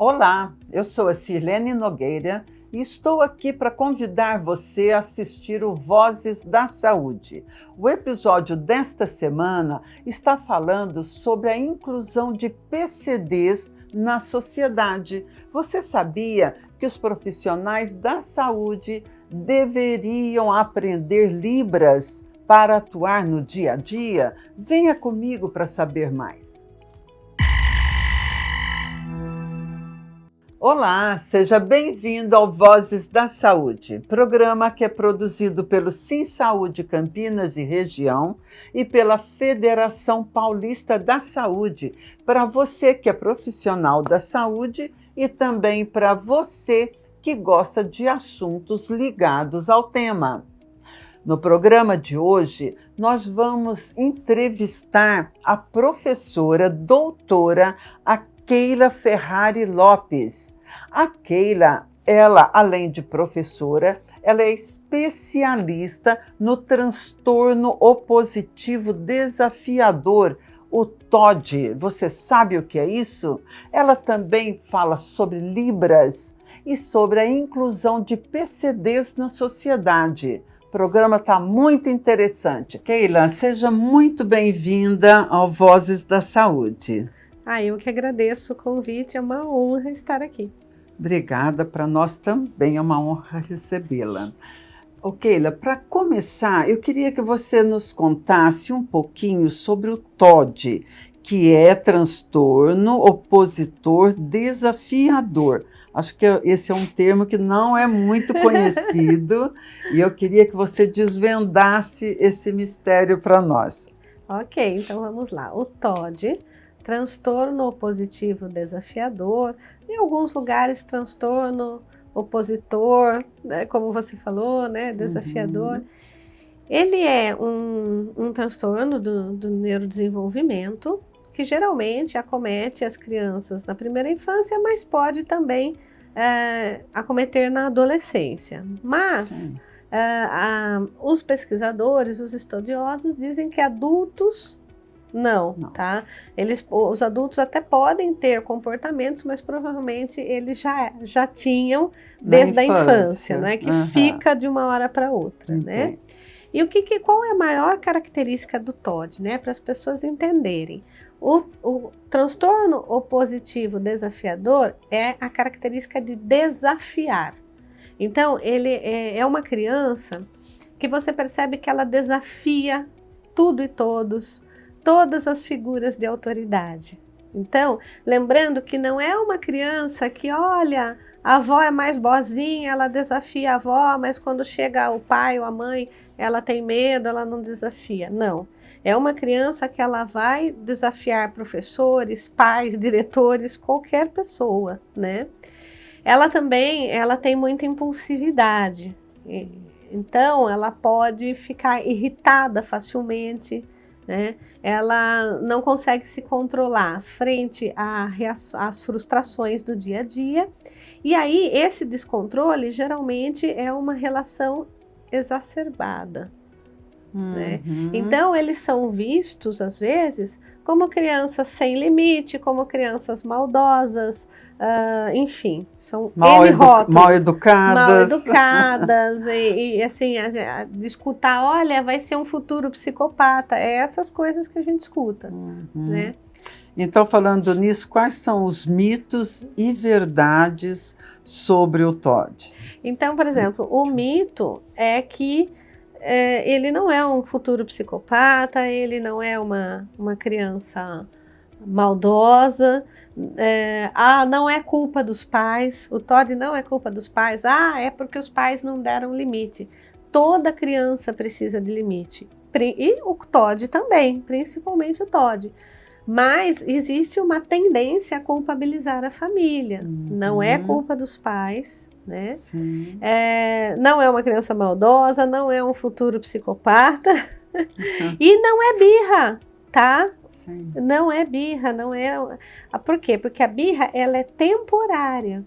Olá, eu sou a Sirlene Nogueira e estou aqui para convidar você a assistir o Vozes da Saúde. O episódio desta semana está falando sobre a inclusão de PCDs na sociedade. Você sabia que os profissionais da saúde deveriam aprender Libras para atuar no dia a dia? Venha comigo para saber mais. Olá, seja bem-vindo ao Vozes da Saúde, programa que é produzido pelo Sim Saúde Campinas e Região e pela Federação Paulista da Saúde, para você que é profissional da saúde e também para você que gosta de assuntos ligados ao tema. No programa de hoje, nós vamos entrevistar a professora doutora Keila Ferrari Lopes. A Keila, ela, além de professora, ela é especialista no transtorno opositivo desafiador, o TOD. Você sabe o que é isso? Ela também fala sobre Libras e sobre a inclusão de PCDs na sociedade. O programa está muito interessante. Keila, seja muito bem-vinda ao Vozes da Saúde. Eu que agradeço o convite, é uma honra estar aqui. Obrigada, para nós também é uma honra recebê-la. Keila, para começar, eu queria que você nos contasse um pouquinho sobre o TOD, que é transtorno opositor desafiador. Acho que esse é um termo que não é muito conhecido e eu queria que você desvendasse esse mistério para nós. Ok, então vamos lá. O TOD, transtorno opositivo desafiador, em alguns lugares transtorno opositor, né, como você falou, né, desafiador. Uhum. Ele é um transtorno do neurodesenvolvimento que geralmente acomete as crianças na primeira infância, mas pode também acometer na adolescência. Mas os pesquisadores, os estudiosos dizem que adultos não, tá? Os adultos até podem ter comportamentos, mas provavelmente eles já tinham desde a infância, não é? Que fica de uma hora para outra, né? E qual é a maior característica do TOD, né? Para as pessoas entenderem. O transtorno opositivo desafiador é a característica de desafiar. Então, ele é uma criança que você percebe que ela desafia tudo e todos, todas as figuras de autoridade. Então, lembrando que não é uma criança que, olha, a avó é mais boazinha, ela desafia a avó, mas quando chega o pai ou a mãe, ela tem medo, ela não desafia. Não, é uma criança que ela vai desafiar professores, pais, diretores, qualquer pessoa, né? Ela tem muita impulsividade, então ela pode ficar irritada facilmente, né? Ela não consegue se controlar frente às frustrações do dia a dia. E aí, esse descontrole geralmente é uma relação exacerbada. Né? Então, eles são vistos, às vezes, como crianças sem limite, como crianças maldosas, enfim, são mal educadas e assim, de escutar, olha, vai ser um futuro psicopata, é essas coisas que a gente escuta, né? Então, falando nisso, quais são os mitos e verdades sobre o TOD? Então, por exemplo, o mito é que ele não é um futuro psicopata, ele não é uma criança maldosa, não é culpa dos pais, o TOD não é culpa dos pais, é porque os pais não deram limite. Toda criança precisa de limite, e o TOD também, principalmente o TOD. Mas existe uma tendência a culpabilizar a família, não é culpa dos pais, né? Não é uma criança maldosa, não é um futuro psicopata e não é birra, tá? Sim. Não é birra, não é. Por quê? Porque a birra ela é temporária.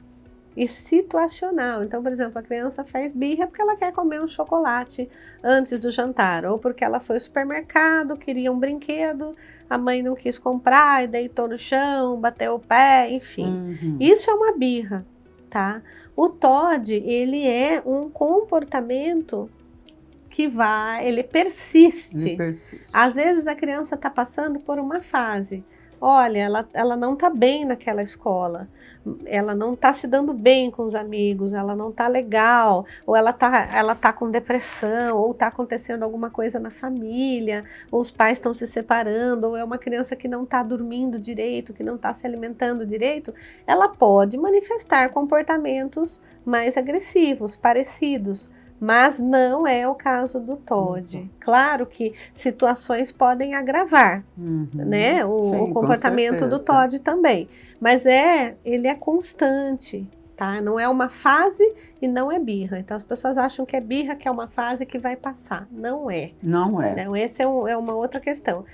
e situacional. Então, por exemplo, a criança faz birra porque ela quer comer um chocolate antes do jantar, ou porque ela foi ao supermercado, queria um brinquedo, a mãe não quis comprar e deitou no chão, bateu o pé, enfim. Isso é uma birra, tá? O TOD, ele é um comportamento que ele persiste. Às vezes a criança está passando por uma fase. Olha, ela não está bem naquela escola, ela não está se dando bem com os amigos, ela não está legal, ou ela tá com depressão, ou está acontecendo alguma coisa na família, ou os pais estão se separando, ou é uma criança que não está dormindo direito, que não está se alimentando direito, ela pode manifestar comportamentos mais agressivos, parecidos. Mas não é o caso do TOD. Claro que situações podem agravar, né? O comportamento do TOD também. Mas ele é constante, tá? Não é uma fase e não é birra. Então as pessoas acham que é birra, que é uma fase que vai passar. Não é. Não é. Então, essa é uma outra questão.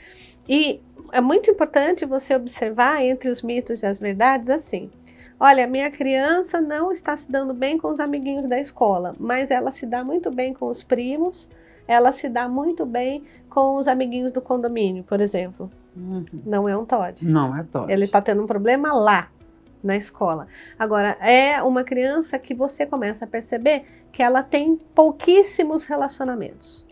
E é muito importante você observar entre os mitos e as verdades assim. Olha, minha criança não está se dando bem com os amiguinhos da escola, mas ela se dá muito bem com os primos, ela se dá muito bem com os amiguinhos do condomínio, por exemplo. Não é um TOD. Não é TOD. Ele está tendo um problema lá, na escola. Agora, é uma criança que você começa a perceber que ela tem pouquíssimos relacionamentos.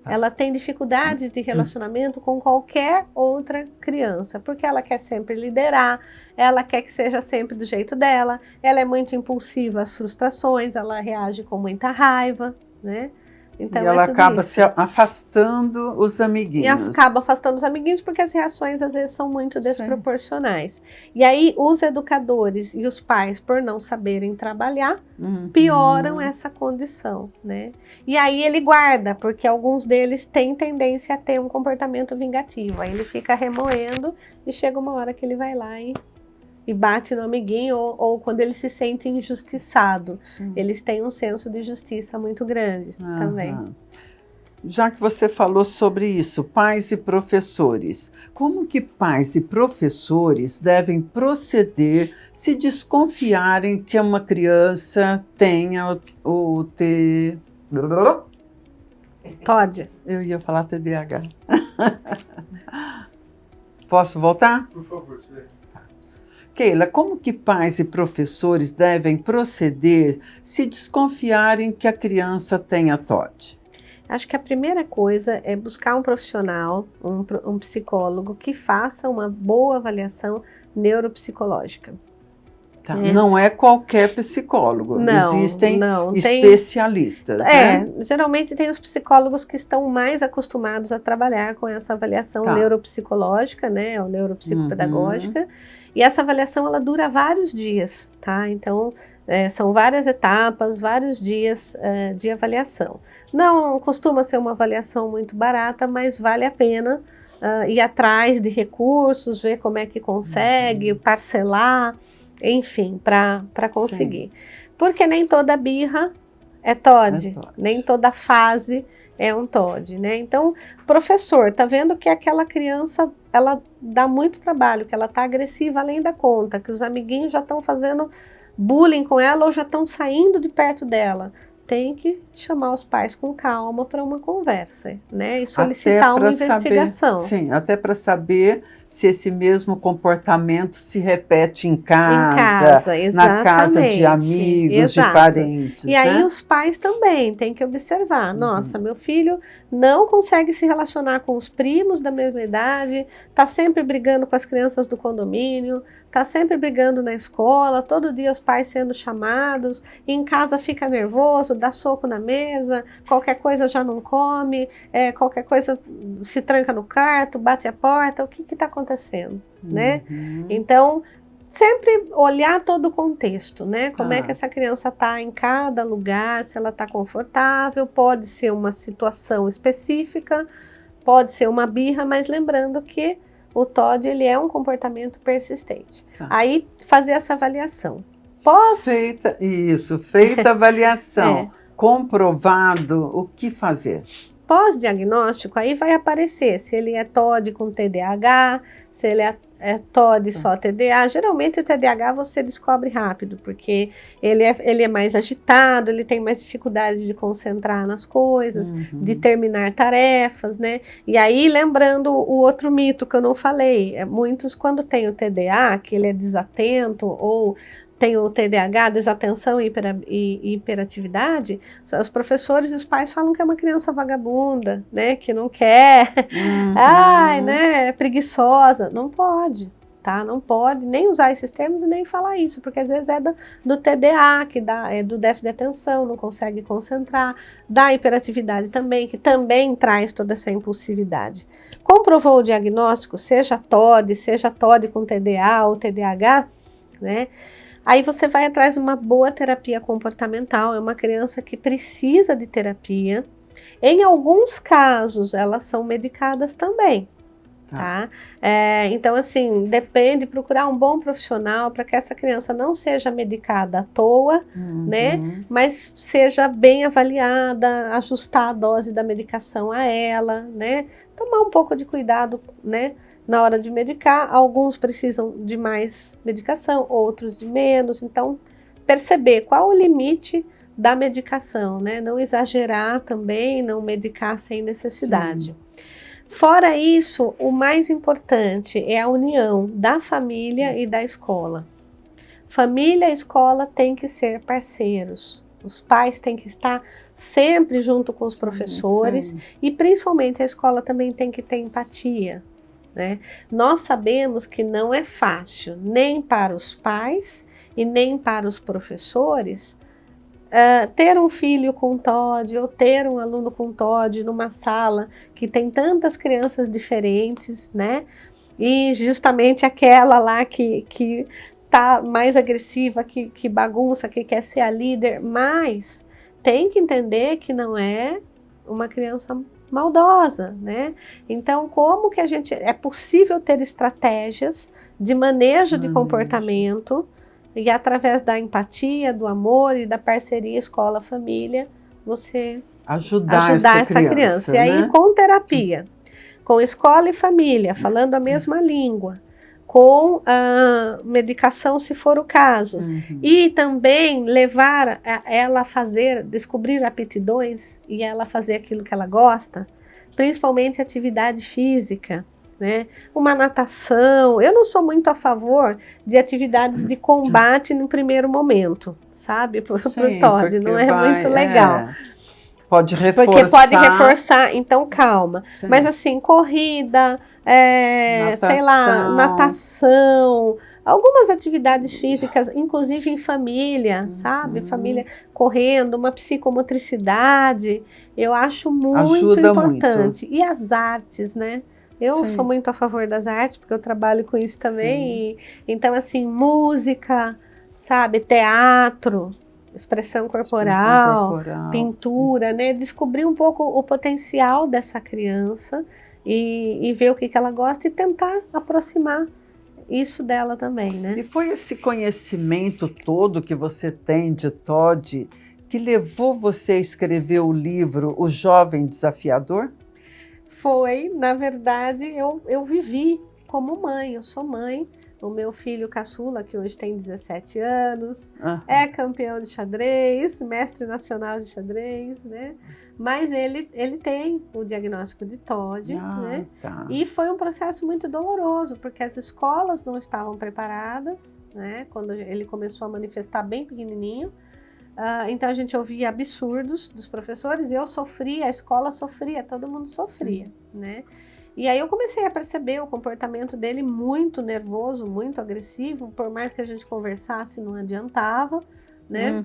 Tá. Ela tem dificuldade de relacionamento com qualquer outra criança, porque ela quer sempre liderar, ela quer que seja sempre do jeito dela, ela é muito impulsiva às frustrações, ela reage com muita raiva, né? Então, e ela acaba se afastando os amiguinhos. E acaba afastando os amiguinhos porque as reações às vezes são muito desproporcionais. E aí os educadores e os pais, por não saberem trabalhar, pioram essa condição, né? E aí ele guarda, porque alguns deles têm tendência a ter um comportamento vingativo. Aí ele fica remoendo e chega uma hora que ele vai lá e bate no amiguinho, ou quando ele se sente injustiçado. Eles têm um senso de justiça muito grande também. Já que você falou sobre isso, pais e professores, como que pais e professores devem proceder se desconfiarem que uma criança tenha o TOD. Eu ia falar TDAH. Posso voltar? Por favor, senhor. Keila, como que pais e professores devem proceder se desconfiarem que a criança tenha TOD? Acho que a primeira coisa é buscar um profissional, um psicólogo que faça uma boa avaliação neuropsicológica. Tá. Não é qualquer psicólogo, existem especialistas, né? Geralmente tem os psicólogos que estão mais acostumados a trabalhar com essa avaliação neuropsicológica, né, ou neuropsicopedagógica, e essa avaliação ela dura vários dias, tá? Então, são várias etapas, vários dias de avaliação. Não costuma ser uma avaliação muito barata, mas vale a pena ir atrás de recursos, ver como é que consegue, parcelar, enfim, para conseguir. Porque nem toda birra é TOD, nem toda fase é um TOD, né? Então, professor, tá vendo que aquela criança, ela dá muito trabalho, que ela tá agressiva além da conta, que os amiguinhos já estão fazendo bullying com ela ou já estão saindo de perto dela. Tem que chamar os pais com calma para uma conversa, né? E solicitar uma investigação. Sim, até para saber se esse mesmo comportamento se repete em casa, na casa de amigos, de parentes. E aí os pais também têm que observar. Nossa, meu filho não consegue se relacionar com os primos da mesma idade, está sempre brigando com as crianças do condomínio, está sempre brigando na escola, todo dia os pais sendo chamados, em casa fica nervoso, dá soco na mesa, qualquer coisa já não come, qualquer coisa se tranca no quarto, bate a porta, o que está acontecendo, né? Então, sempre olhar todo o contexto, né? Como é que essa criança está em cada lugar, se ela está confortável, pode ser uma situação específica, pode ser uma birra, mas lembrando que o TOD ele é um comportamento persistente. Aí, fazer essa avaliação. Feita a avaliação, comprovado, o que fazer? Pós-diagnóstico, aí vai aparecer se ele é TOD com TDAH, se ele é TOD só TDA, geralmente o TDAH você descobre rápido, porque ele é mais agitado, ele tem mais dificuldade de concentrar nas coisas, de terminar tarefas, né? E aí, lembrando o outro mito que eu não falei, muitos quando tem o TDA, que ele é desatento, ou tem o TDAH, desatenção e hiperatividade, os professores e os pais falam que é uma criança vagabunda, né, que não quer, ai, né, é preguiçosa. Não pode, tá? Não pode nem usar esses termos e nem falar isso, porque às vezes é do TDA, que é do déficit de atenção, não consegue concentrar, da hiperatividade também, que também traz toda essa impulsividade. Comprovou o diagnóstico, seja TOD com TDA ou TDAH, né? Aí você vai atrás de uma boa terapia comportamental, é uma criança que precisa de terapia. Em alguns casos, elas são medicadas também, tá? Então, assim, depende, procurar um bom profissional para que essa criança não seja medicada à toa, né? Mas seja bem avaliada, ajustar a dose da medicação a ela, né? Tomar um pouco de cuidado, né? Na hora de medicar, alguns precisam de mais medicação, outros de menos. Então, perceber qual o limite da medicação, né? Não exagerar também, não medicar sem necessidade. Sim. Fora isso, o mais importante é a união da família e da escola. Família e escola têm que ser parceiros. Os pais têm que estar sempre junto com os professores e principalmente a escola também tem que ter empatia. Né? Nós sabemos que não é fácil, nem para os pais e nem para os professores, ter um filho com TOD ou ter um aluno com TOD numa sala que tem tantas crianças diferentes, né? E justamente aquela lá que tá mais agressiva, que bagunça, que quer ser a líder, mas tem que entender que não é uma criança maldosa, né? Então, como que é possível ter estratégias de manejo de comportamento e através da empatia, do amor e da parceria escola-família, você ajudar essa criança. Né? E aí, com terapia, com escola e família, falando a mesma língua, com medicação, se for o caso. E também levar ela a descobrir aptidões e ela fazer aquilo que ela gosta, principalmente atividade física, né? Uma natação. Eu não sou muito a favor de atividades de combate no primeiro momento, sabe? Pro TOD, não é muito legal. Pode reforçar. Porque pode reforçar, então calma. Sim. Mas assim, corrida, sei lá, natação, algumas atividades físicas, inclusive em família, sabe? Família correndo, uma psicomotricidade, eu acho muito importante. E as artes, né? Eu sou muito a favor das artes, porque eu trabalho com isso também. Então, assim, música, sabe? Teatro, expressão corporal, pintura, né? Descobrir um pouco o potencial dessa criança e ver o que ela gosta e tentar aproximar isso dela também, né? E foi esse conhecimento todo que você tem de TOD que levou você a escrever o livro O Jovem Desafiador? Foi, na verdade, eu vivi como mãe, eu sou mãe. O meu filho caçula, que hoje tem 17 anos, é campeão de xadrez, mestre nacional de xadrez, né? Mas ele tem o diagnóstico de TOD, né? Tá. E foi um processo muito doloroso, porque as escolas não estavam preparadas, né? Quando ele começou a manifestar bem pequenininho. Então a gente ouvia absurdos dos professores, eu sofria, a escola sofria, todo mundo sofria, né? E aí eu comecei a perceber o comportamento dele muito nervoso, muito agressivo, por mais que a gente conversasse, não adiantava, né?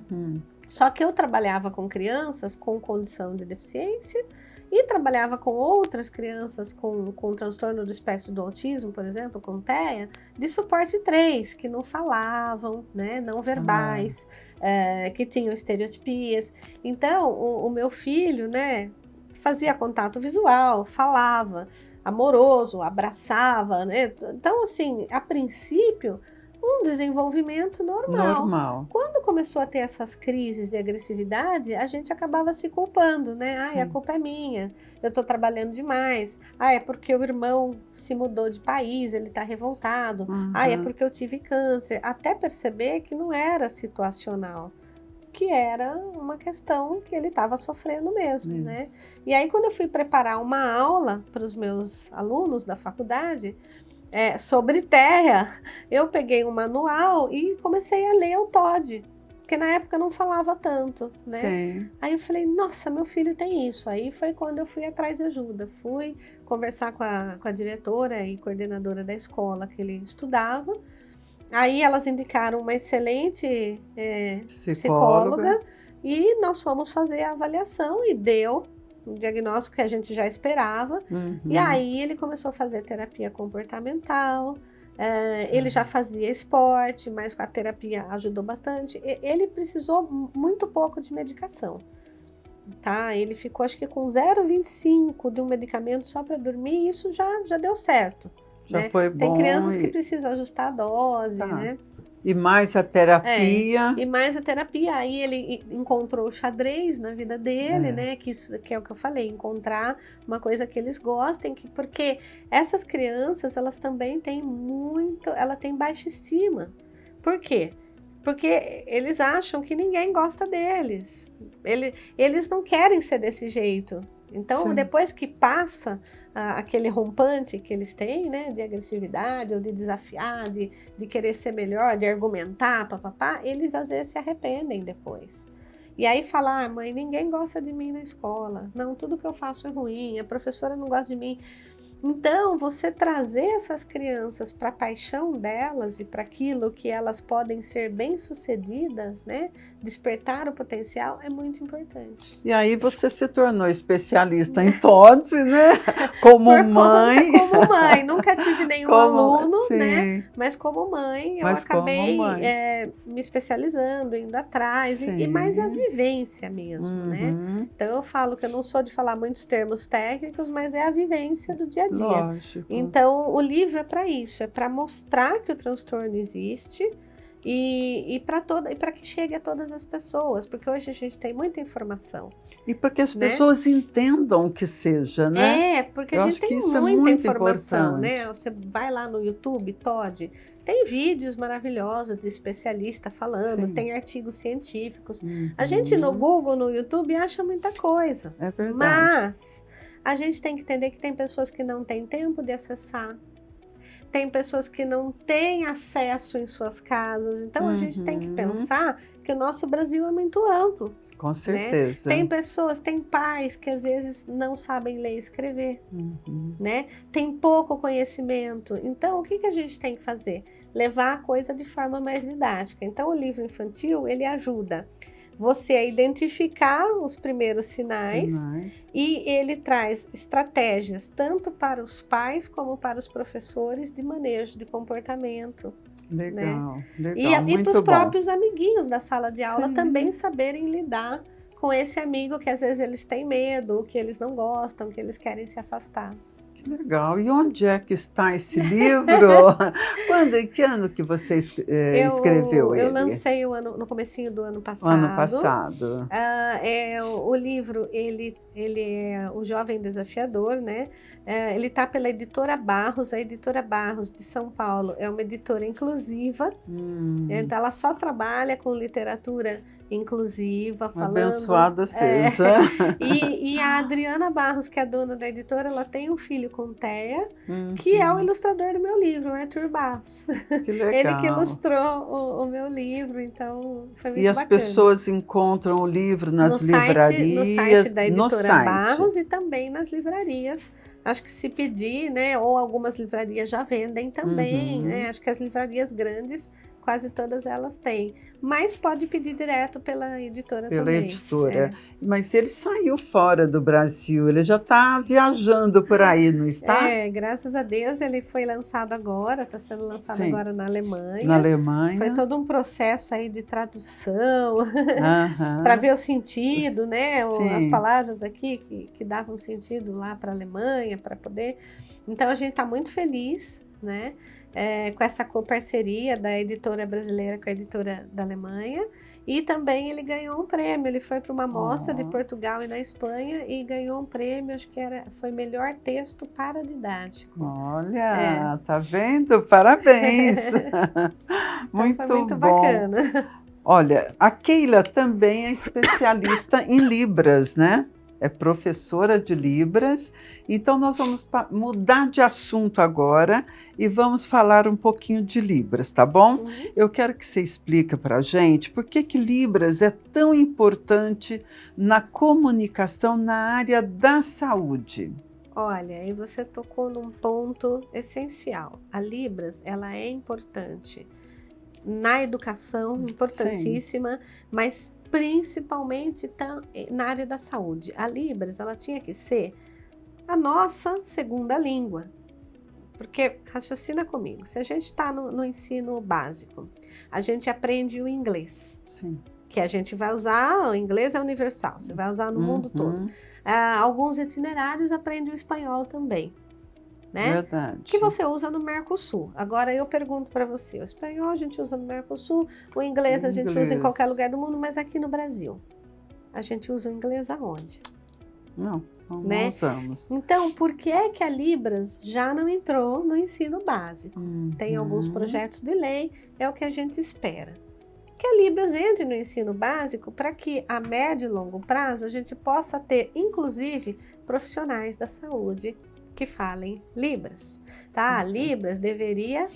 Só que eu trabalhava com crianças com condição de deficiência e trabalhava com outras crianças com transtorno do espectro do autismo, por exemplo, com TEA, de suporte 3, que não falavam, né? Não verbais, que tinham estereotipias. Então, o meu filho, né, fazia contato visual, falava, amoroso, abraçava, né? Então, assim, a princípio, um desenvolvimento normal. Normal. Quando começou a ter essas crises de agressividade, a gente acabava se culpando, né? Sim. A culpa é minha, eu estou trabalhando demais. É porque o irmão se mudou de país, ele está revoltado. É porque eu tive câncer. Até perceber que não era situacional, que era uma questão que ele estava sofrendo mesmo, né? E aí, quando eu fui preparar uma aula para os meus alunos da faculdade, sobre terra, eu peguei um manual e comecei a ler o Todd, porque na época não falava tanto, né? Sim. Aí eu falei, nossa, meu filho tem isso. Aí foi quando eu fui atrás de ajuda, fui conversar com a diretora e coordenadora da escola que ele estudava. Aí elas indicaram uma excelente psicóloga e nós fomos fazer a avaliação e deu um diagnóstico que a gente já esperava. E aí ele começou a fazer terapia comportamental, ele já fazia esporte, mas a terapia ajudou bastante. Ele precisou muito pouco de medicação, tá? Ele ficou acho que com 0,25 de um medicamento só para dormir, e isso já deu certo. Já né? foi bom. Tem crianças que precisam ajustar a dose, né? E mais a terapia. E mais a terapia. Aí ele encontrou o xadrez na vida dele, né? Que é o que eu falei, encontrar uma coisa que eles gostem, porque essas crianças, elas também têm ela tem baixa estima. Por quê? Porque eles acham que ninguém gosta deles. Eles não querem ser desse jeito. Então, Sim. depois que passa aquele rompante que eles têm, né, de agressividade ou de desafiar, de querer ser melhor, de argumentar, papapá, eles às vezes se arrependem depois. E aí falar, mãe, ninguém gosta de mim na escola. Não, tudo que eu faço é ruim, a professora não gosta de mim. Então, você trazer essas crianças para a paixão delas e para aquilo que elas podem ser bem-sucedidas, né? Despertar o potencial é muito importante. E aí você se tornou especialista em Todd, né? Como mãe. Como mãe. Nunca tive nenhum aluno, sim. né? Mas como mãe, eu acabei me especializando, indo atrás. E mais a vivência mesmo, né? Então, eu falo que eu não sou de falar muitos termos técnicos, mas é a vivência do dia a dia. Lógico. Então, o livro é para isso, é para mostrar que o transtorno existe e para que chegue a todas as pessoas, porque hoje a gente tem muita informação. E para que as pessoas entendam o que seja, né? Porque a gente tem muita informação, né? Você vai lá no YouTube, Todd, tem vídeos maravilhosos de especialista falando, tem artigos científicos. A gente no Google, no YouTube, acha muita coisa. É verdade. Mas a gente tem que entender que tem pessoas que não têm tempo de acessar, tem pessoas que não têm acesso em suas casas, então a gente tem que pensar que o nosso Brasil é muito amplo. Com certeza. Né? Tem pessoas, tem pais que às vezes não sabem ler e escrever, né? Tem pouco conhecimento, então o que a gente tem que fazer? Levar a coisa de forma mais didática. Então o livro infantil, ele ajuda você a identificar os primeiros sinais. E ele traz estratégias tanto para os pais como para os professores de manejo de comportamento. Legal, né? legal. E para os próprios amiguinhos da sala de aula também saberem lidar com esse amigo que às vezes eles têm medo, que eles não gostam, que eles querem se afastar. Que legal. E onde é que está esse livro? Em que ano que você escreveu ele? Eu lancei no comecinho do ano passado. Ano passado. O livro, ele é O Jovem Desafiador, né? Ele está pela Editora Barros. A Editora Barros de São Paulo é uma editora inclusiva. Então, ela só trabalha com literatura inclusiva, falando... Abençoada seja. E a Adriana Barros, que é a dona da editora, ela tem um filho com TEA, que é o ilustrador do meu livro, o Arthur Barros. Que legal. Ele que ilustrou o meu livro, então foi muito bacana. E as pessoas encontram o livro nas livrarias? No site da Editora Barros e também nas livrarias. Acho que se pedir, né, ou algumas livrarias já vendem também, né? Acho que as livrarias grandes, quase todas elas têm. Mas pode pedir direto pela editora também. Pela editora. Mas ele saiu fora do Brasil, ele já está viajando por aí, não está? Graças a Deus ele foi lançado agora, está sendo lançado agora na Alemanha. Na Alemanha. Foi todo um processo aí de tradução, para ver o sentido, né? As palavras aqui que davam sentido lá para a Alemanha, para poder... Então a gente está muito feliz né? Com essa parceria da editora brasileira com a editora da Alemanha, e também ele ganhou um prêmio. Ele foi para uma mostra de Portugal e na Espanha e ganhou um prêmio, acho que foi melhor texto paradidático. Olha, tá vendo? Parabéns! Então foi muito bacana. Olha, a Keila também é especialista em Libras, né? É professora de Libras, então nós vamos mudar de assunto agora e vamos falar um pouquinho de Libras, tá bom? Uhum. Eu quero que você explique para a gente por que Libras é tão importante na comunicação na área da saúde. Olha, aí você tocou num ponto essencial. A Libras, ela é importante na educação, importantíssima, sim, mas principalmente na área da saúde. A Libras, ela tinha que ser a nossa segunda língua. Porque, raciocina comigo, se a gente está no ensino básico, a gente aprende o inglês. Sim. Que a gente vai usar, o inglês é universal, você vai usar no mundo todo. Alguns itinerários aprendem o espanhol também, né? Verdade. Que você usa no Mercosul. Agora eu pergunto para você, o espanhol a gente usa no Mercosul, o inglês a gente usa em qualquer lugar do mundo, mas aqui no Brasil, a gente usa o inglês aonde? Não né? usamos. Então, por que é que a Libras já não entrou no ensino básico? Tem alguns projetos de lei, é o que a gente espera. Que a Libras entre no ensino básico para que a médio e longo prazo a gente possa ter, inclusive, profissionais da saúde que falem Libras, tá? A Libras deveria,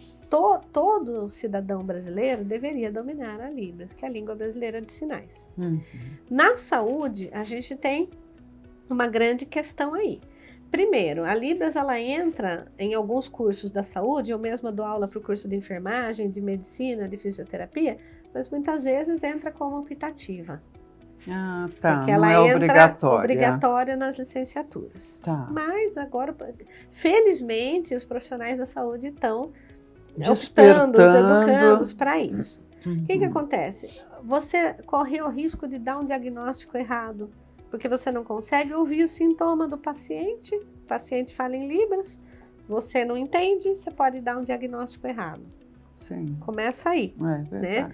todo cidadão brasileiro deveria dominar a Libras, que é a língua brasileira de sinais. Na saúde, a gente tem uma grande questão aí. Primeiro, a Libras ela entra em alguns cursos da saúde, eu mesma dou aula para o curso de enfermagem, de medicina, de fisioterapia, mas muitas vezes entra como optativa. Ah, tá. Porque ela entra obrigatória nas licenciaturas. Tá. Mas agora, felizmente, os profissionais da saúde estão despertando os educandos para isso. O que acontece? Você corre o risco de dar um diagnóstico errado, porque você não consegue ouvir o sintoma do paciente. O paciente fala em Libras, você não entende, você pode dar um diagnóstico errado. Sim. Começa aí, verdade. né?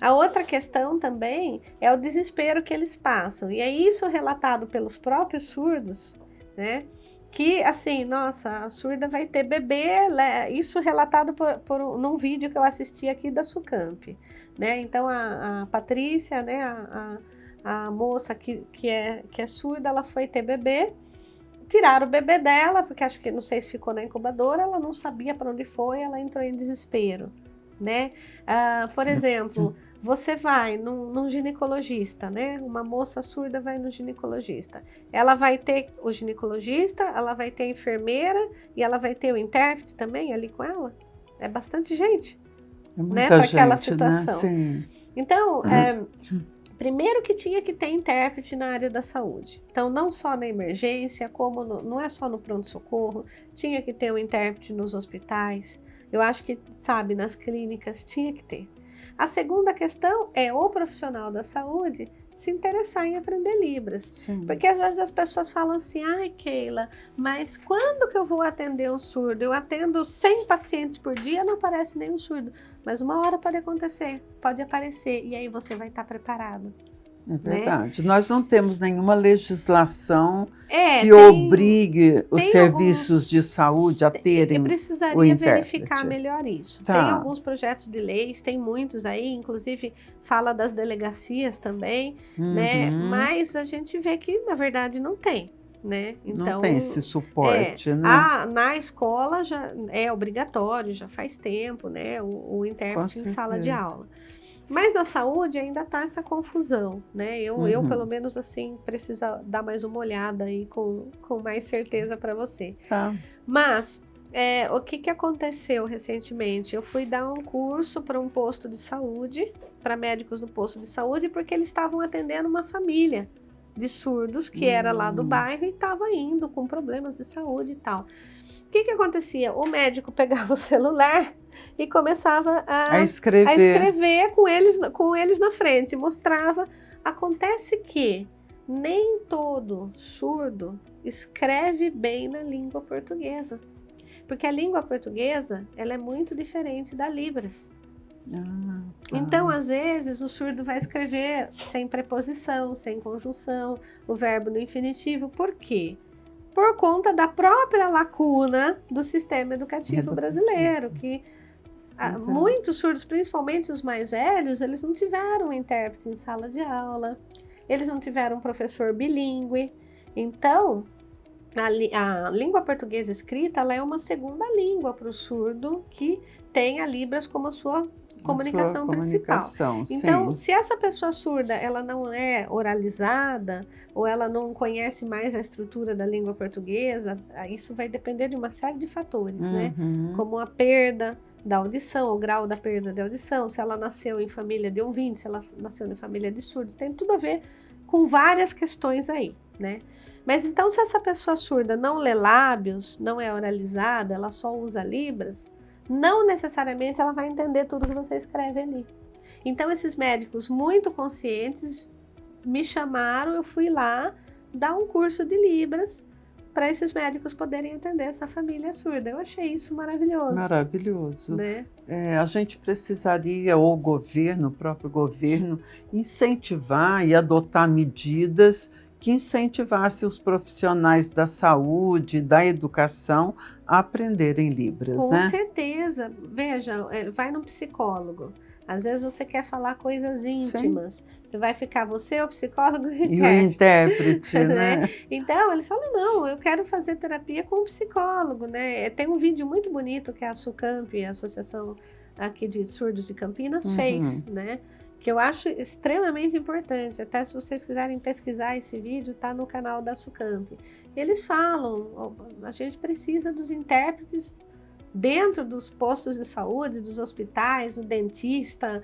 A outra questão também é o desespero que eles passam. E é isso relatado pelos próprios surdos, né? Que, assim, nossa, a surda vai ter bebê, isso relatado num vídeo que eu assisti aqui da Sucamp, né? Então, a Patrícia, né, a moça que é surda, ela foi ter bebê, tiraram o bebê dela, porque acho que, não sei se ficou na incubadora, ela não sabia para onde foi, ela entrou em desespero, né? Por exemplo, você vai num ginecologista, né? Uma moça surda vai no ginecologista. Ela vai ter o ginecologista, ela vai ter a enfermeira e ela vai ter o intérprete também ali com ela. É bastante gente, né? Para aquela situação. Né? Sim. Então, primeiro que tinha que ter intérprete na área da saúde. Então, não só na emergência, como não é só no pronto-socorro, tinha que ter um intérprete nos hospitais. Eu acho que, sabe, nas clínicas tinha que ter. A segunda questão é o profissional da saúde se interessar em aprender Libras. Sim. Porque às vezes as pessoas falam assim, ai Keila, mas quando que eu vou atender um surdo? Eu atendo 100 pacientes por dia, não aparece nenhum surdo. Mas uma hora pode acontecer, pode aparecer, e aí você vai estar preparado. É verdade. Né? Nós não temos nenhuma legislação que tem, obrigue os serviços de saúde a terem eu precisaria verificar melhor isso. Tá. Tem alguns projetos de leis, tem muitos aí, inclusive fala das delegacias também, né? Mas a gente vê que, na verdade, não tem. Né? Então, não tem esse suporte, né? Na escola já é obrigatório, já faz tempo, né? O intérprete em sala de aula. Mas na saúde ainda está essa confusão, né? Eu, pelo menos, assim, preciso dar mais uma olhada aí com mais certeza para você. Tá. Mas, o que aconteceu recentemente? Eu fui dar um curso para um posto de saúde, para médicos do posto de saúde, porque eles estavam atendendo uma família de surdos que era lá do bairro e estava indo com problemas de saúde e tal. O que acontecia? O médico pegava o celular e começava a escrever com eles na frente, mostrava. Acontece que nem todo surdo escreve bem na língua portuguesa. Porque a língua portuguesa, ela é muito diferente da Libras. Tá. Então, às vezes, o surdo vai escrever sem preposição, sem conjunção, o verbo no infinitivo. Por quê? Por conta da própria lacuna do sistema educativo brasileiro, que muitos surdos, principalmente os mais velhos, eles não tiveram um intérprete em sala de aula, eles não tiveram um professor bilíngue. Então, a língua portuguesa escrita, ela é uma segunda língua para o surdo que tem a Libras como a sua comunicação principal. Então, se essa pessoa surda, ela não é oralizada, ou ela não conhece mais a estrutura da língua portuguesa, isso vai depender de uma série de fatores, né? Como a perda da audição, o grau da perda de audição, se ela nasceu em família de ouvintes, se ela nasceu em família de surdos, tem tudo a ver com várias questões aí, né? Mas então, se essa pessoa surda não lê lábios, não é oralizada, ela só usa Libras, não necessariamente ela vai entender tudo que você escreve ali. Então, esses médicos muito conscientes me chamaram, eu fui lá dar um curso de Libras para esses médicos poderem atender essa família surda. Eu achei isso maravilhoso. Maravilhoso. Né? A gente precisaria, ou o próprio governo, incentivar e adotar medidas que incentivasse os profissionais da saúde, da educação, a aprenderem Libras, Com né? certeza. Veja, vai no psicólogo. Às vezes você quer falar coisas íntimas. Sim. Você vai ficar você, o psicólogo e o intérprete, né? Então, eles falam, não, eu quero fazer terapia com o psicólogo, né? Tem um vídeo muito bonito que a Sucamp, a Associação aqui de Surdos de Campinas, fez, né? Que eu acho extremamente importante. Até se vocês quiserem pesquisar esse vídeo, está no canal da Sucamp. Eles falam, a gente precisa dos intérpretes dentro dos postos de saúde, dos hospitais, o dentista,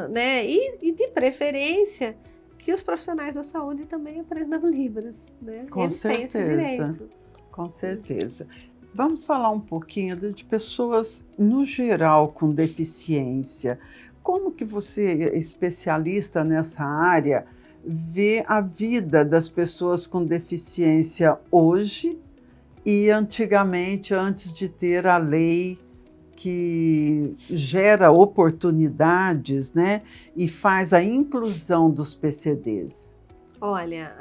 né? E de preferência que os profissionais da saúde também aprendam Libras, né? Eles têm esse direito. Com certeza. Vamos falar um pouquinho de pessoas no geral com deficiência. Como que você, especialista nessa área, vê a vida das pessoas com deficiência hoje e antigamente, antes de ter a lei que gera oportunidades, né, e faz a inclusão dos PCDs? Olha,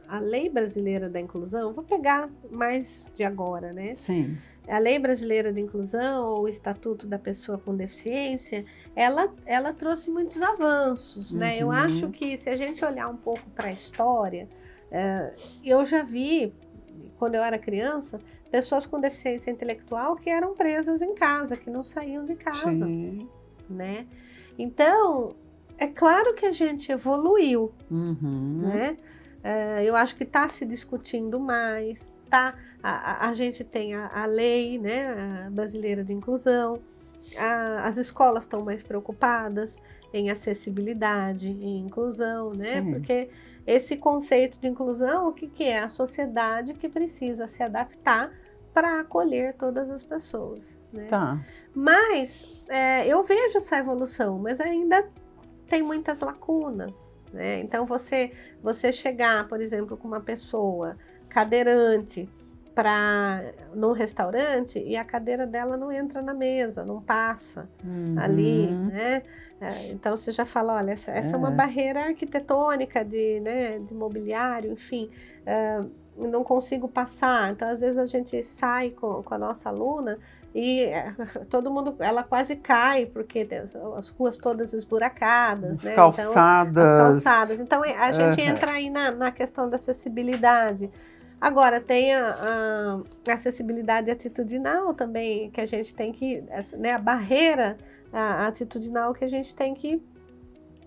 a Lei Brasileira da Inclusão, vou pegar mais de agora, né? Sim. A Lei Brasileira de Inclusão, ou o Estatuto da Pessoa com Deficiência, ela trouxe muitos avanços, né? Eu acho que se a gente olhar um pouco para a história, eu já vi, quando eu era criança, pessoas com deficiência intelectual que eram presas em casa, que não saíam de casa, né? Então, é claro que a gente evoluiu, né? Eu acho que está se discutindo mais, a gente tem a lei, né, brasileira de inclusão, as escolas estão mais preocupadas em acessibilidade, em inclusão, né? Sim. Porque esse conceito de inclusão, o que é? A sociedade que precisa se adaptar para acolher todas as pessoas, né? Tá. Mas eu vejo essa evolução, mas ainda tem muitas lacunas, né? Então, você chegar, por exemplo, com uma pessoa cadeirante num restaurante e a cadeira dela não entra na mesa, não passa ali, né? Então, você já fala, olha, essa é uma barreira arquitetônica de mobiliário, enfim, não consigo passar. Então, às vezes a gente sai com a nossa aluna e todo mundo, ela quase cai, porque tem as ruas todas esburacadas, né? Calçadas. Então, as calçadas. Então, a gente entra aí na questão da acessibilidade. Agora, tem a acessibilidade atitudinal também, que a gente tem que, né, a barreira atitudinal que a gente tem que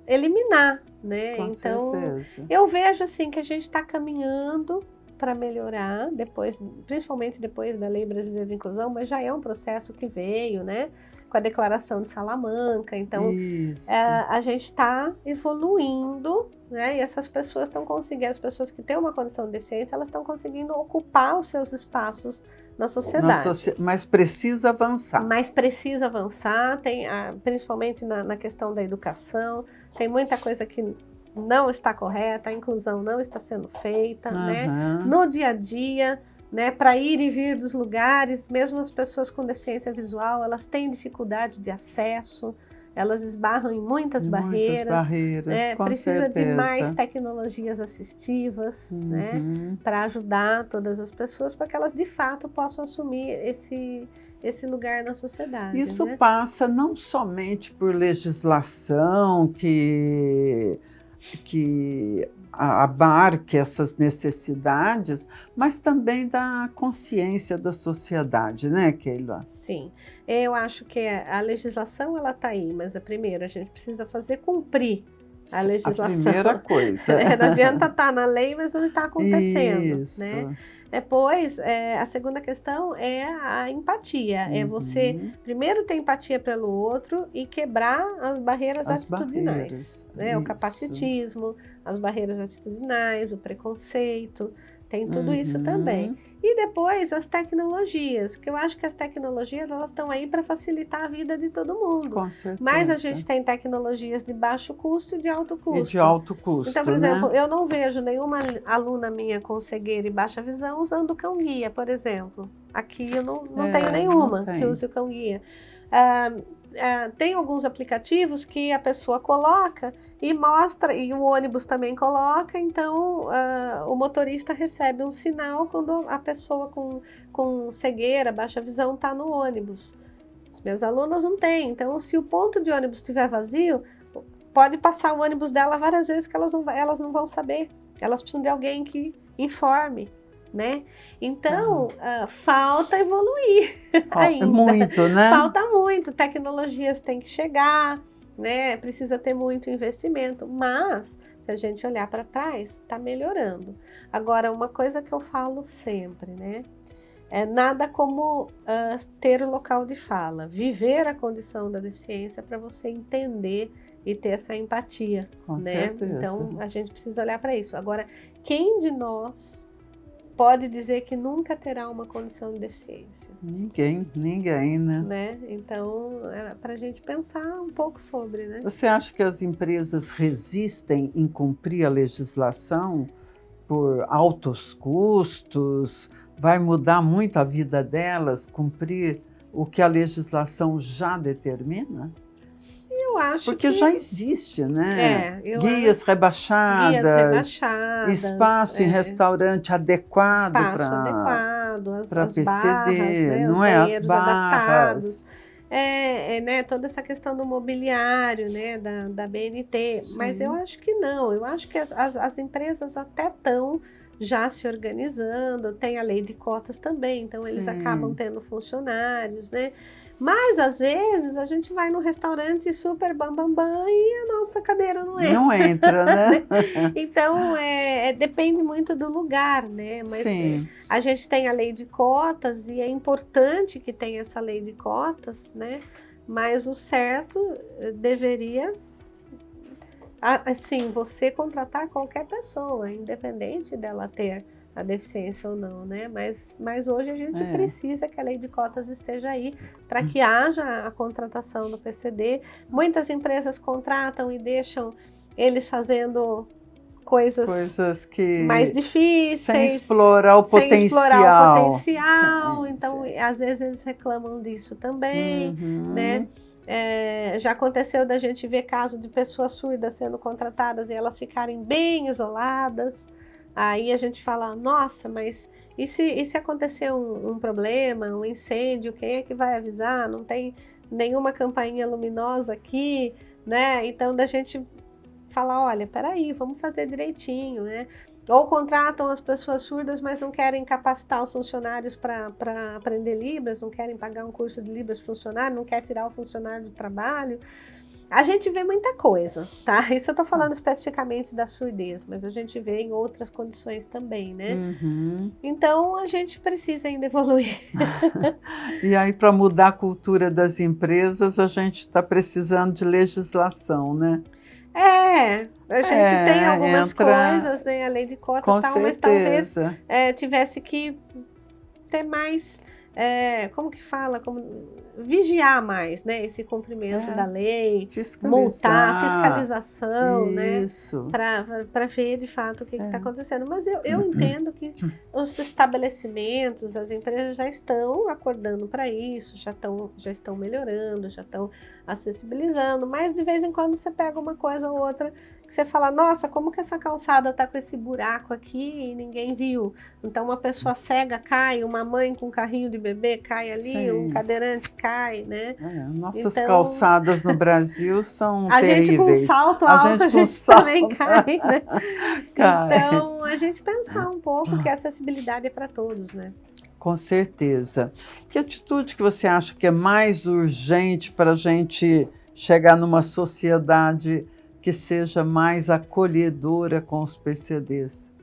eliminar, né? Com então, certeza. Eu vejo assim que a gente está caminhando para melhorar, principalmente depois da Lei Brasileira de Inclusão, mas já é um processo que veio, né, com a Declaração de Salamanca. Então, a gente está evoluindo, né, e essas pessoas estão conseguindo, as pessoas que têm uma condição de deficiência, elas estão conseguindo ocupar os seus espaços na sociedade. Mas precisa avançar. Principalmente na questão da educação, tem muita coisa que não está correta, a inclusão não está sendo feita, né? No dia a dia, né, para ir e vir dos lugares. Mesmo as pessoas com deficiência visual, elas têm dificuldade de acesso, elas esbarram em muitas barreiras, né, com precisa certeza. de mais tecnologias assistivas, né, para ajudar todas as pessoas, para que elas de fato possam assumir esse lugar na sociedade. Isso, né? passa não somente por legislação que abarque essas necessidades, mas também da consciência da sociedade, né, Keila? Sim, eu acho que a legislação ela está aí, mas primeiro a gente precisa fazer cumprir a legislação. A primeira coisa. Não adianta estar na lei, mas não está acontecendo. Isso. Né? Depois, a segunda questão é a empatia. É você, primeiro, ter empatia pelo outro e quebrar as barreiras atitudinais. Né? O capacitismo, as barreiras atitudinais, o preconceito, tem tudo isso também. E depois, as tecnologias, que eu acho que as tecnologias elas estão aí para facilitar a vida de todo mundo. Com certeza. Mas a gente tem tecnologias de baixo custo e de alto custo. E de alto custo, então, por exemplo, eu não vejo nenhuma aluna minha com cegueira e baixa visão usando o cão-guia, por exemplo. Aqui eu não tenho nenhuma que use o cão-guia. Tem alguns aplicativos que a pessoa coloca e mostra, e o ônibus também coloca, então o motorista recebe um sinal quando a pessoa com cegueira, baixa visão está no ônibus. As minhas alunas não têm, então se o ponto de ônibus estiver vazio, pode passar o ônibus dela várias vezes que elas não vão saber, elas precisam de alguém que informe. Né? Então, falta evoluir ainda. Muito, né? Falta muito, tecnologias têm que chegar, né? Precisa ter muito investimento, mas se a gente olhar para trás, está melhorando. Agora, uma coisa que eu falo sempre, né? É nada como ter o local de fala, viver a condição da deficiência para você entender e ter essa empatia. Com né? certeza. Então, a gente precisa olhar para isso. Agora, quem de nós pode dizer que nunca terá uma condição de deficiência? Ninguém, né? Então, é para a gente pensar um pouco sobre, né? Você acha que as empresas resistem em cumprir a legislação por altos custos? Vai mudar muito a vida delas cumprir o que a legislação já determina? Eu acho Porque já existe, né? Guias rebaixadas, espaço em restaurante adequado para PCD, barras, né? não Os é? As banheiros barras. adaptados. Né? Toda essa questão do mobiliário, né? da BNT. Sim. Mas eu acho que não. Eu acho que as empresas até estão já se organizando. Tem a lei de cotas também, então eles acabam tendo funcionários, né? Mas, às vezes, a gente vai num restaurante super bam e a nossa cadeira não entra. Não entra, né? Então, depende muito do lugar, né? Mas a gente tem a lei de cotas e é importante que tenha essa lei de cotas, né? Mas o certo deveria, assim, você contratar qualquer pessoa, independente dela ter a deficiência ou não, né? Mas hoje a gente precisa que a lei de cotas esteja aí para que haja a contratação do PCD. Muitas empresas contratam e deixam eles fazendo coisas que mais difíceis, sem explorar o potencial. Então, às vezes eles reclamam disso também, né? Já aconteceu da gente ver caso de pessoas surdas sendo contratadas e elas ficarem bem isoladas. Aí a gente fala, nossa, mas e se acontecer um problema, um incêndio, quem é que vai avisar? Não tem nenhuma campainha luminosa aqui, né? Então, da gente falar, olha, peraí, vamos fazer direitinho, né? Ou contratam as pessoas surdas, mas não querem capacitar os funcionários para aprender Libras, não querem pagar um curso de Libras funcionário, não quer tirar o funcionário do trabalho. A gente vê muita coisa, tá? Isso eu tô falando especificamente da surdez, mas a gente vê em outras condições também, né? Então, a gente precisa ainda evoluir. E aí, para mudar a cultura das empresas, a gente está precisando de legislação, né? A gente tem algumas coisas, né? A lei de cotas e tal, mas talvez tivesse que ter mais como que fala? Vigiar mais, né? Esse cumprimento da lei, fiscalizar, fiscalização, isso, né? Para ver de fato o que está acontecendo. Mas eu entendo que os estabelecimentos, as empresas já estão acordando para isso, já estão melhorando, já estão acessibilizando, mas de vez em quando você pega uma coisa ou outra que você fala, nossa, como que essa calçada está com esse buraco aqui e ninguém viu? Então uma pessoa cega cai, uma mãe com um carrinho de bebê cai ali, sim, um cadeirante cai, né? Nossas então, calçadas no Brasil são a terríveis. Gente com salto alto, a gente também cai, né? Então, a gente pensar um pouco que a acessibilidade é para todos, né? Com certeza. Que atitude que você acha que é mais urgente para a gente chegar numa sociedade que seja mais acolhedora com os PCDs?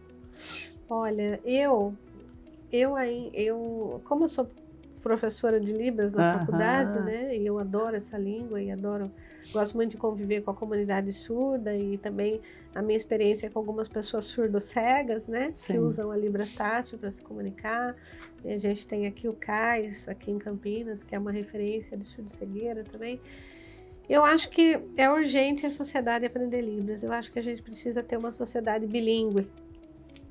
Olha, como eu sou professora de Libras na faculdade, né? E eu adoro essa língua e gosto muito de conviver com a comunidade surda e também a minha experiência com algumas pessoas surdo-cegas, né? Sim. Que usam a Libras tátil para se comunicar. E a gente tem aqui o CAIS, aqui em Campinas, que é uma referência de surdo-cegueira também. Eu acho que é urgente a sociedade aprender Libras. Eu acho que a gente precisa ter uma sociedade bilíngue.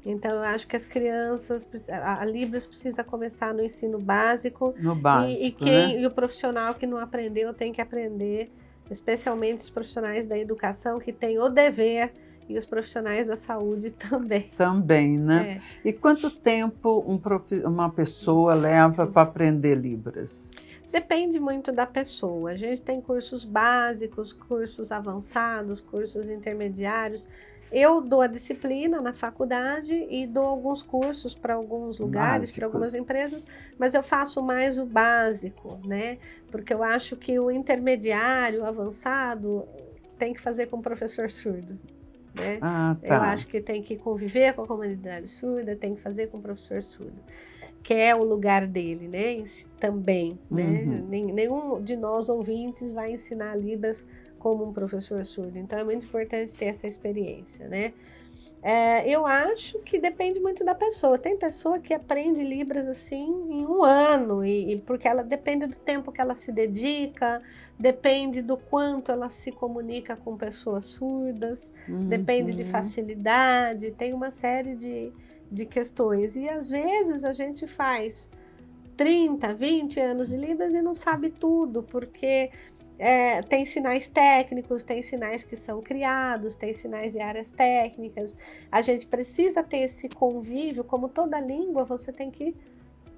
Então, eu acho que as crianças, a Libras precisa começar no ensino básico. No básico, e o profissional que não aprendeu tem que aprender, especialmente os profissionais da educação que têm o dever e os profissionais da saúde também. Também, né? E quanto tempo uma pessoa leva para aprender Libras? Depende muito da pessoa. A gente tem cursos básicos, cursos avançados, cursos intermediários. Eu dou a disciplina na faculdade e dou alguns cursos para alguns lugares, para algumas empresas, mas eu faço mais o básico, né? Porque eu acho que o intermediário, o avançado, tem que fazer com o professor surdo, né? Eu acho que tem que conviver com a comunidade surda, tem que fazer com o professor surdo, que é o lugar dele, né? Também, né? Nenhum de nós ouvintes vai ensinar Libras como um professor surdo, então é muito importante ter essa experiência, né? Eu acho que depende muito da pessoa. Tem pessoa que aprende Libras assim em um ano, porque ela depende do tempo que ela se dedica, depende do quanto ela se comunica com pessoas surdas, depende de facilidade, tem uma série de questões. E às vezes a gente faz 30, 20 anos de Libras e não sabe tudo, porque tem sinais técnicos, tem sinais que são criados, tem sinais de áreas técnicas. A gente precisa ter esse convívio, como toda língua, você tem que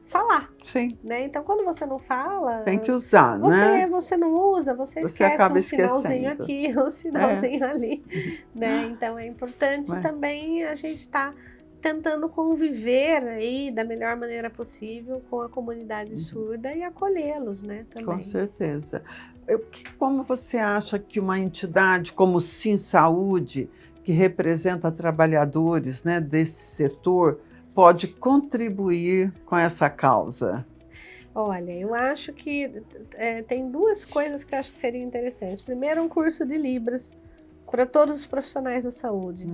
falar. Sim. Né? Então, quando você não fala... Tem que usar, né? Você não usa, você esquece um sinalzinho aqui, um sinalzinho ali. Né? Então, é importante também a gente estar tentando conviver aí da melhor maneira possível com a comunidade surda e acolhê-los, né? Também. Com certeza. Como você acha que uma entidade como o Sim Saúde, que representa trabalhadores, né, desse setor, pode contribuir com essa causa? Olha, eu acho que tem duas coisas que eu acho que seriam interessantes. Primeiro, um curso de Libras para todos os profissionais da saúde,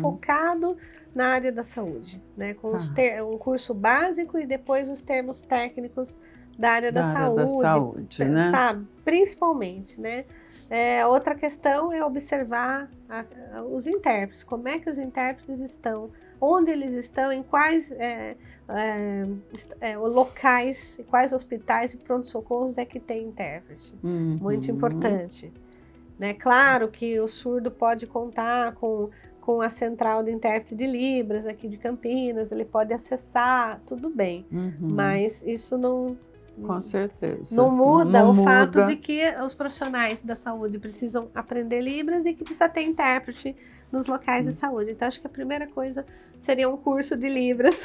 focado na área da saúde, né? Com um curso básico e depois os termos técnicos da área da saúde, né? Sabe? Principalmente, né? Outra questão é observar os intérpretes, como é que os intérpretes estão, onde eles estão, em quais locais, quais hospitais e pronto-socorros é que tem intérprete. Muito importante. Né? Claro que o surdo pode contar com a central de intérprete de Libras aqui de Campinas, ele pode acessar, tudo bem, mas isso não... Com certeza. Não muda fato de que os profissionais da saúde precisam aprender Libras e que precisa ter intérprete nos locais de saúde. Então, acho que a primeira coisa seria um curso de Libras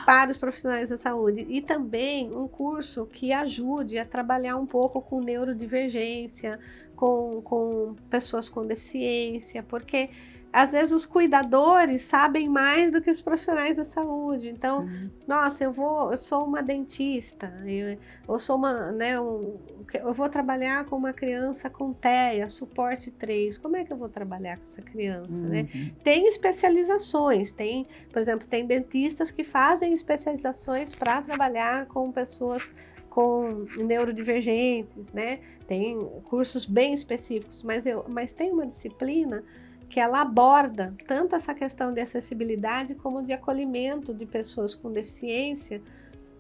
para os profissionais da saúde. E também um curso que ajude a trabalhar um pouco com neurodivergência, com pessoas com deficiência, porque às vezes os cuidadores sabem mais do que os profissionais da saúde. Então, sim, nossa, eu sou uma dentista, eu sou uma, né, eu vou trabalhar com uma criança com TEA, suporte 3. Como é que eu vou trabalhar com essa criança, né? Tem especializações, por exemplo, tem dentistas que fazem especializações para trabalhar com pessoas com neurodivergentes, né? Tem cursos bem específicos, mas tem uma disciplina que ela aborda tanto essa questão de acessibilidade como de acolhimento de pessoas com deficiência.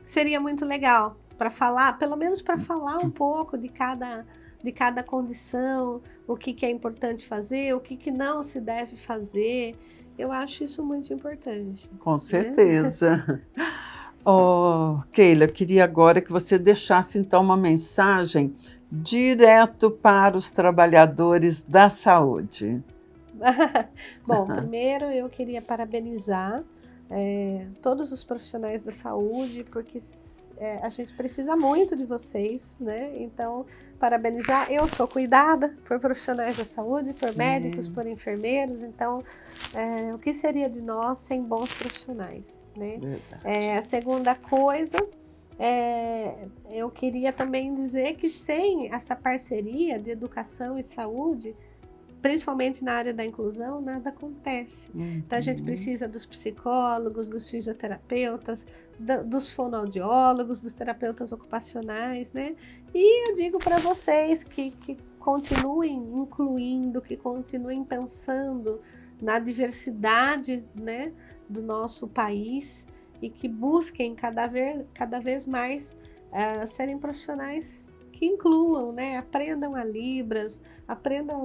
Seria muito legal para falar, pelo menos para falar um pouco de cada condição, o que é importante fazer, o que não se deve fazer. Eu acho isso muito importante. Com certeza. Né? Oh, Keila, eu queria agora que você deixasse então uma mensagem direto para os trabalhadores da saúde. Bom, primeiro eu queria parabenizar todos os profissionais da saúde, porque a gente precisa muito de vocês, né? Então, parabenizar. Eu sou cuidada por profissionais da saúde, por médicos, por enfermeiros, então o que seria de nós sem bons profissionais, né? A segunda coisa, eu queria também dizer que sem essa parceria de educação e saúde, principalmente na área da inclusão, nada acontece. Então a gente precisa dos psicólogos, dos fisioterapeutas, dos fonoaudiólogos, dos terapeutas ocupacionais, né? E eu digo para vocês que continuem incluindo, que continuem pensando na diversidade, né, do nosso país e que busquem cada vez mais serem profissionais que incluam, né? Aprendam a Libras, aprendam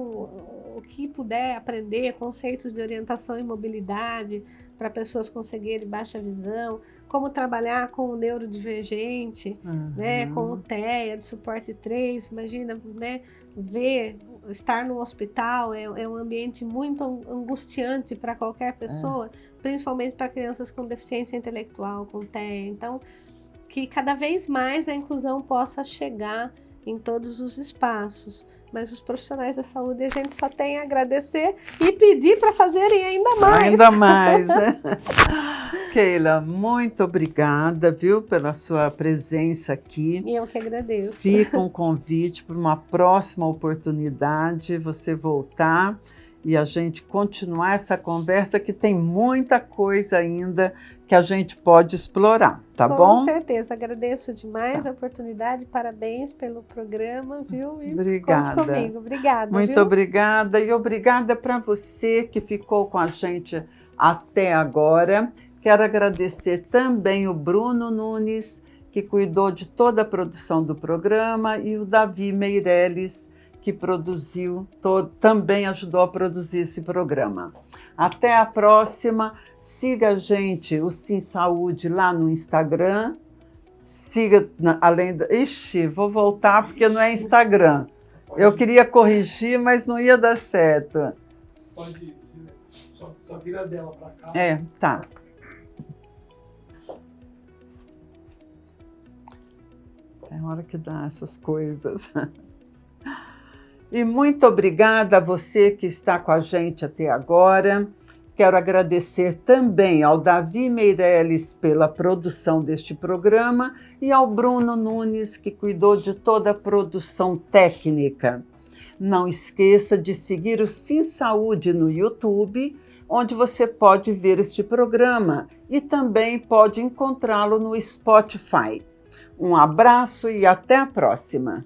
o que puder aprender, conceitos de orientação e mobilidade para pessoas com cegueira e baixa visão, como trabalhar com o neurodivergente, né? Com o TEA, de suporte 3, imagina, né? Estar no hospital é um ambiente muito angustiante para qualquer pessoa, principalmente para crianças com deficiência intelectual, com TEA. Então, que cada vez mais a inclusão possa chegar em todos os espaços. Mas os profissionais da saúde, a gente só tem a agradecer e pedir para fazerem ainda mais. Ainda mais, né? Keila, muito obrigada, viu, pela sua presença aqui. Eu que agradeço. Fica um convite para uma próxima oportunidade, você voltar e a gente continuar essa conversa, que tem muita coisa ainda que a gente pode explorar, tá bom? Com certeza, agradeço demais a oportunidade, parabéns pelo programa, viu? E obrigada. Conte comigo, obrigada. Muito obrigada, e obrigada para você que ficou com a gente até agora. Quero agradecer também o Bruno Nunes, que cuidou de toda a produção do programa, e o Davi Meirelles, que produziu, também ajudou a produzir esse programa. Até a próxima. Siga a gente, o Sim Saúde, lá no Instagram. Siga, Ixi, vou voltar porque não é Instagram. Eu queria corrigir, mas não ia dar certo. Pode ir, só vira dela para cá. Tá. Tem hora que dá essas coisas. E muito obrigada a você que está com a gente até agora. Quero agradecer também ao Davi Meirelles pela produção deste programa e ao Bruno Nunes, que cuidou de toda a produção técnica. Não esqueça de seguir o Sim Saúde no YouTube, onde você pode ver este programa e também pode encontrá-lo no Spotify. Um abraço e até a próxima!